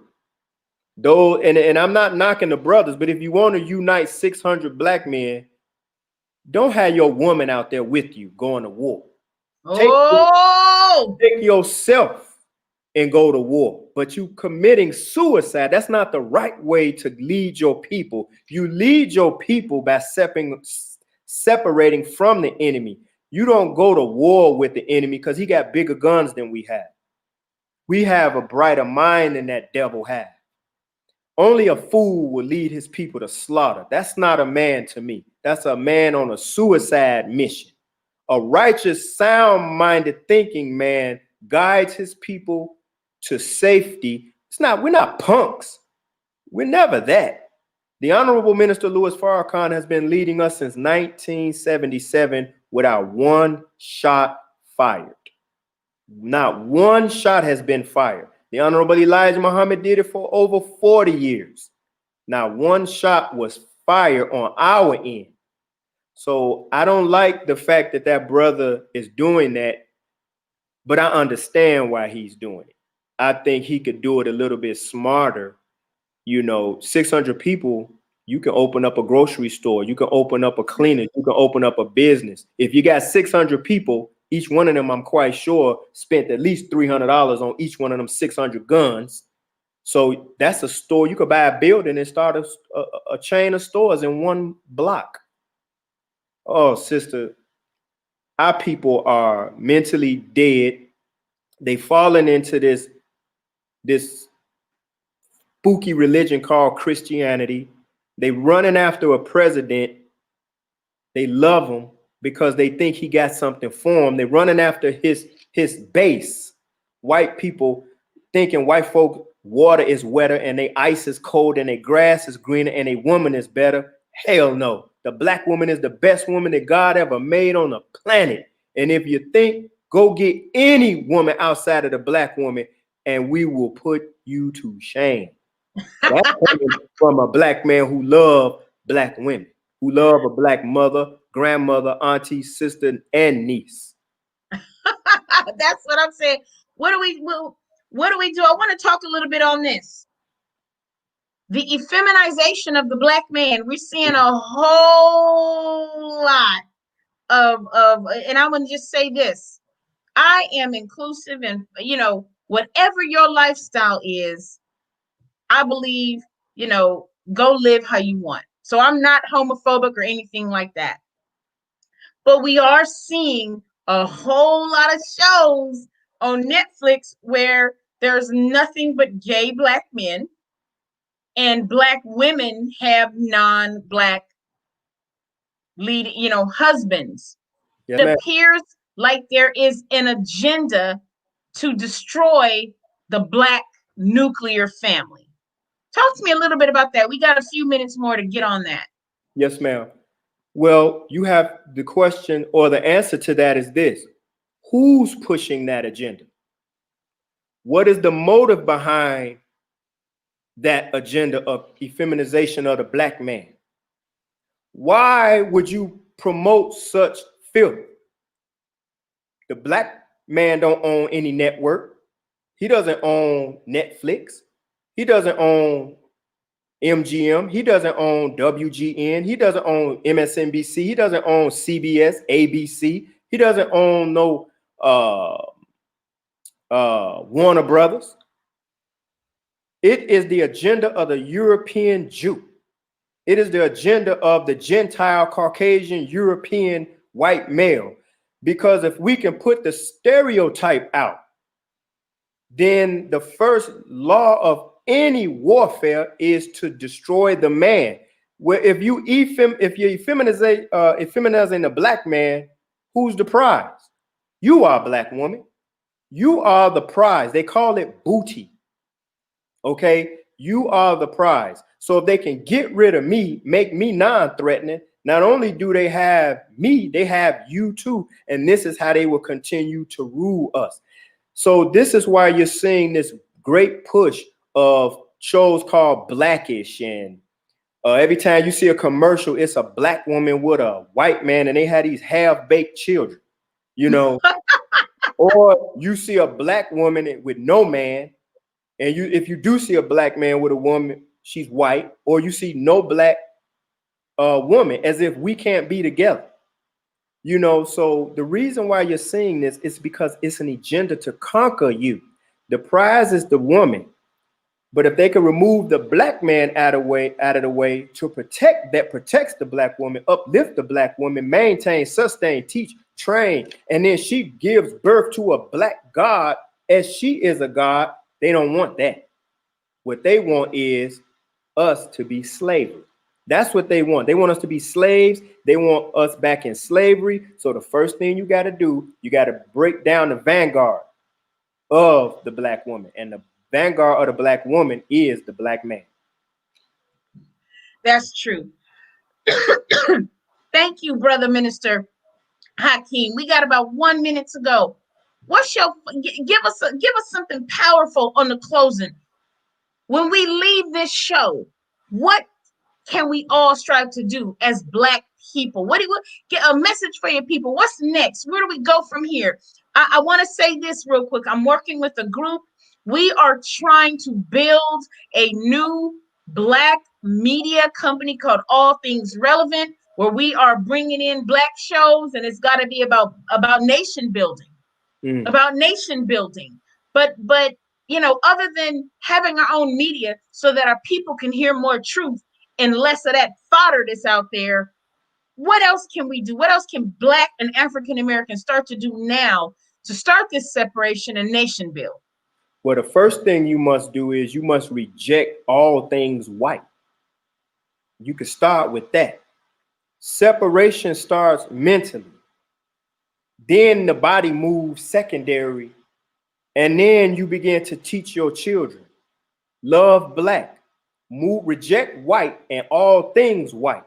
Though, and I'm not knocking the brothers, but if you want to unite 600 black men, don't have your woman out there with you going to war. Take yourself and go to war. But you committing suicide, that's not the right way to lead your people. You lead your people by separating from the enemy. You don't go to war with the enemy because he got bigger guns than we have. We have a brighter mind than that devil has. Only a fool will lead his people to slaughter. That's not a man to me. That's a man on a suicide mission. A righteous, sound-minded thinking man guides his people to safety. We're not punks. We're never that. The Honorable Minister Louis Farrakhan has been leading us since 1977 without one shot fired. Not one shot has been fired. The Honorable Elijah Muhammad did it for over 40 years. Not one shot was fired on our end. So I don't like the fact that that brother is doing that, but I understand why he's doing it. I think he could do it a little bit smarter. You know, 600 people, you can open up a grocery store, you can open up a clinic, you can open up a business. If you got 600 people, each one of them, I'm quite sure, spent at least $300 on each one of them 600 guns. So that's a store. You could buy a building and start a chain of stores in one block. Oh, sister, our people are mentally dead. They fallen into this spooky religion called Christianity. They running after a president. They love him because they think he got something for them. They're running after his base. White people thinking white folk water is wetter and they ice is cold and their grass is greener and a woman is better. Hell no. The black woman is the best woman that God ever made on the planet. And if you think, go get any woman outside of the black woman and we will put you to shame. That's coming from a black man who love black women, who love a black mother, grandmother, auntie, sister, and niece. That's what I'm saying. What do we do? I want to talk a little bit on this. The effeminization of the black man. We're seeing a whole lot of and I want to just say this. I am inclusive, and whatever your lifestyle is, I believe, go live how you want. So I'm not homophobic or anything like that. But we are seeing a whole lot of shows on Netflix where there's nothing but gay black men, and black women have non-black lead, husbands. Yeah, It man. appears like there is an agenda to destroy the black nuclear family. Talk to me a little bit about that. We got a few minutes more to get on that. Yes, ma'am. Well, you have the question, or the answer to that is this. Who's pushing that agenda? What is the motive behind that agenda of effeminization of the black man? Why would you promote such filth? The black man don't own any network. He doesn't own Netflix. He doesn't own MGM. He doesn't own WGN. He doesn't own MSNBC. He doesn't own CBS, ABC. He doesn't own no Warner Brothers. It is the agenda of the European Jew. It is the agenda of the Gentile, Caucasian, European white male. Because if we can put the stereotype out, then the first law of any warfare is to destroy the man. Where if you're effeminizing a black man, who's the prize? You are a black woman. You are the prize. They call it booty. Okay, you are the prize. So if they can get rid of me, make me non-threatening, not only do they have me, they have you too. And this is how they will continue to rule us. So this is why you're seeing this great push of shows called Blackish. And every time you see a commercial, it's a black woman with a white man, and they have these half-baked children, or you see a black woman with no man. And if you do see a black man with a woman, she's white, or you see no black woman, as if we can't be together. So the reason why you're seeing this is because it's an agenda to conquer you. The prize is the woman. But if they can remove the black man out of the way to protects the black woman, uplift the black woman, maintain, sustain, teach, train, and then she gives birth to a black god as she is a god, they don't want that. What they want is us to be slavery. That's what they want. They want us to be slaves. They want us back in slavery. So the first thing you got to do, you got to break down the vanguard of the black woman. And the vanguard of the black woman is the black man. That's true. Thank you, brother Minister Hakeem. We got about 1 minute to go. Give us something powerful on the closing. When we leave this show, what can we all strive to do as black people? What do you get a message for your people? What's next? Where do we go from here? I want to say this real quick. I'm working with a group. We are trying to build a new black media company called All Things Relevant, where we are bringing in black shows, and it's got to be about nation building, about nation building. But other than having our own media so that our people can hear more truth and less of that fodder that's out there, what else can we do? What else can Black and African Americans start to do now to start this separation and nation build? Well, the first thing you must do is you must reject all things white. You can start with that. Separation starts mentally. Then the body moves secondary. And then you begin to teach your children. Love black. Reject white and all things white.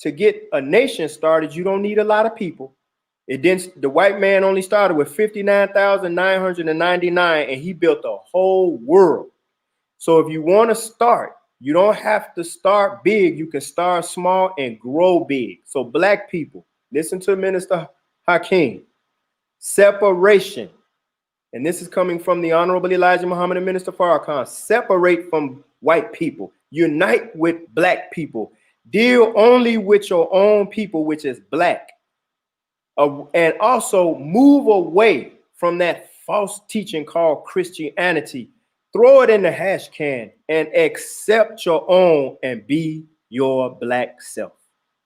To get a nation started, you don't need a lot of people. The white man only started with 59,999 and he built a whole world. So if you want to start, you don't have to start big. You can start small and grow big. So black people, listen to Minister Hakeem. Separation. And this is coming from the Honorable Elijah Muhammad and Minister Farrakhan. Separate from white people. Unite with black people. Deal only with your own people, which is black. And also move away from that false teaching called Christianity. Throw it in the hash can and accept your own and be your black self.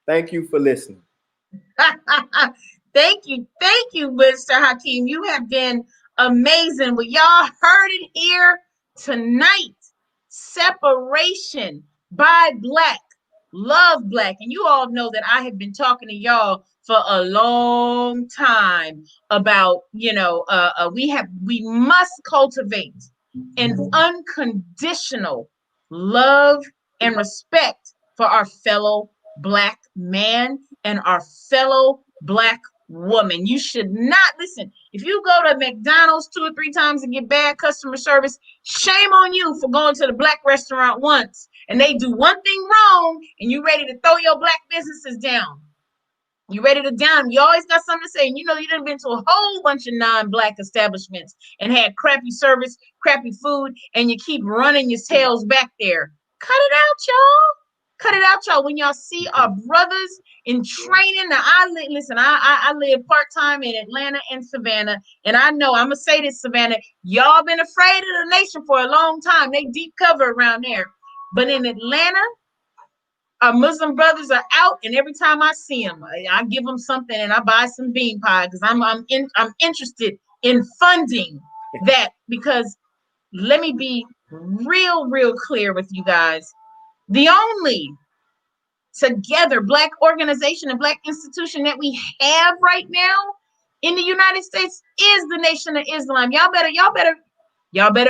Thank you for listening. Thank you, Mr. Hakeem. You have been amazing. Well, y'all heard it here tonight. Separation by black, love black. And you all know that I have been talking to y'all for a long time about, we must cultivate an unconditional love and respect for our fellow black man and our fellow black woman. You should not listen. If you go to McDonald's 2 or 3 times and get bad customer service, shame on you for going to the black restaurant once and they do one thing wrong and you ready to throw your black businesses down. You ready to down. You always got something to say. And you know, you done been to a whole bunch of non-black establishments and had crappy service, crappy food, and you keep running your tails back there. Cut it out, y'all. Cut it out, y'all. When y'all see our brothers in training, now I live part-time in Atlanta and Savannah, and I know I'm gonna say this, Savannah, y'all been afraid of the nation for a long time. They deep cover around there. But in Atlanta, our Muslim brothers are out, and every time I see them, I give them something, and I buy some bean pie because I'm interested in funding that. Because let me be real clear with you guys. The only together black organization and black institution that we have right now in the United States is the Nation of Islam. Y'all better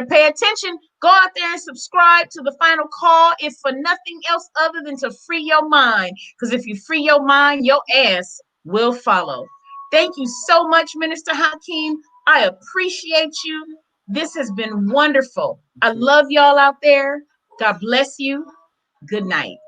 pay attention. Go out there and subscribe to the Final Call, if for nothing else other than to free your mind. Because if you free your mind, your ass will follow. Thank you so much, Minister Hakeem. I appreciate you. This has been wonderful. I love y'all out there. God bless you. Good night.